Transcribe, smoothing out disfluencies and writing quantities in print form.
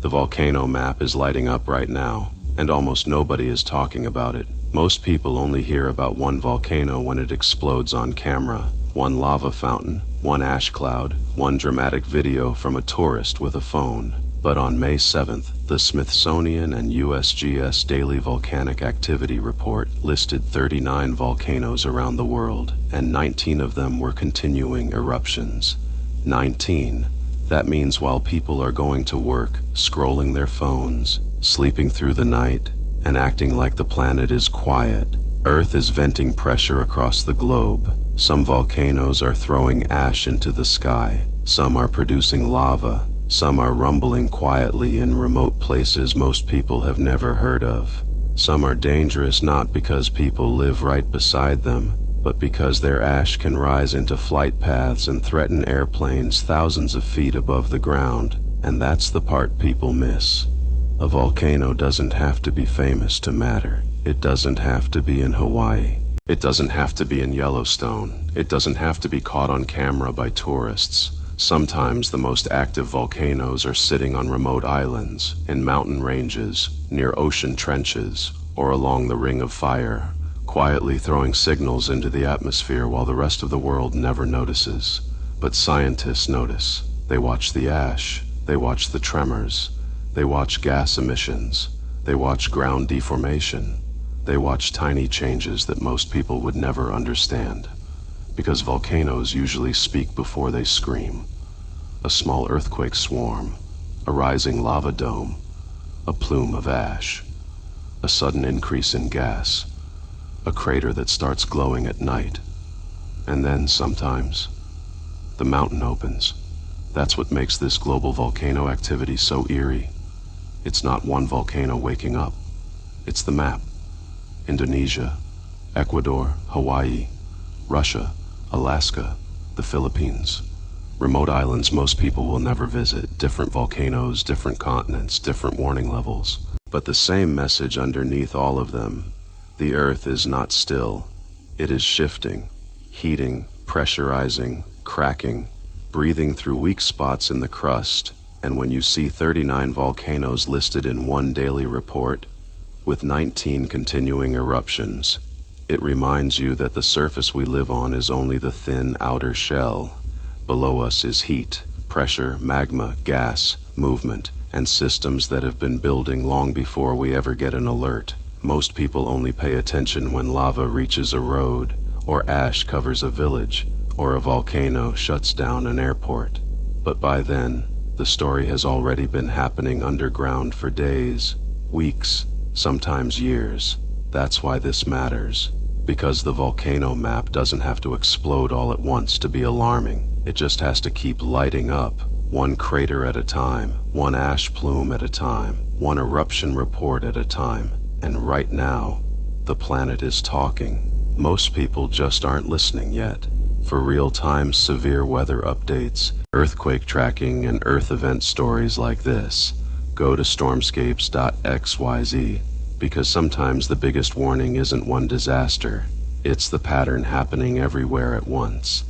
The volcano map is lighting up right now, and almost nobody is talking about it. Most people only hear about one volcano when it explodes on camera, one lava fountain, one ash cloud, one dramatic video from a tourist with a phone. But on May 7th, the Smithsonian and USGS Daily Volcanic Activity Report listed 39 volcanoes around the world, and 19 of them were continuing eruptions. 19. That means while people are going to work, scrolling their phones, sleeping through the night, and acting like the planet is quiet, Earth is venting pressure across the globe. Some volcanoes are throwing ash into the sky, some are producing lava, some are rumbling quietly in remote places most people have never heard of. Some are dangerous not because people live right beside them, but because their ash can rise into flight paths and threaten airplanes thousands of feet above the ground, and that's the part people miss. A volcano doesn't have to be famous to matter. It doesn't have to be in Hawaii. It doesn't have to be in Yellowstone. It doesn't have to be caught on camera by tourists. Sometimes the most active volcanoes are sitting on remote islands, in mountain ranges, near ocean trenches, or along the Ring of Fire, quietly throwing signals into the atmosphere while the rest of the world never notices. But scientists notice. They watch the ash. They watch the tremors. They watch gas emissions. They watch ground deformation. They watch tiny changes that most people would never understand. Because volcanoes usually speak before they scream. A small earthquake swarm, a rising lava dome, a plume of ash, a sudden increase in gas, a crater that starts glowing at night. And then, sometimes, the mountain opens. That's what makes this global volcano activity so eerie. It's not one volcano waking up. It's the map. Indonesia, Ecuador, Hawaii, Russia, Alaska, the Philippines. Remote islands most people will never visit, different volcanoes, different continents, different warning levels. But the same message underneath all of them. The Earth is not still. It is shifting, heating, pressurizing, cracking, breathing through weak spots in the crust. And when you see 39 volcanoes listed in one daily report, with 19 continuing eruptions, it reminds you that the surface we live on is only the thin outer shell. Below us is heat, pressure, magma, gas, movement, and systems that have been building long before we ever get an alert. Most people only pay attention when lava reaches a road, or ash covers a village, or a volcano shuts down an airport. But by then, the story has already been happening underground for days, weeks, sometimes years. That's why this matters. Because the volcano map doesn't have to explode all at once to be alarming. It just has to keep lighting up, one crater at a time, one ash plume at a time, one eruption report at a time. And right now, the planet is talking. Most people just aren't listening yet. For real-time severe weather updates, earthquake tracking, and Earth event stories like this, go to StormScapes.xyz. Because sometimes the biggest warning isn't one disaster, it's the pattern happening everywhere at once.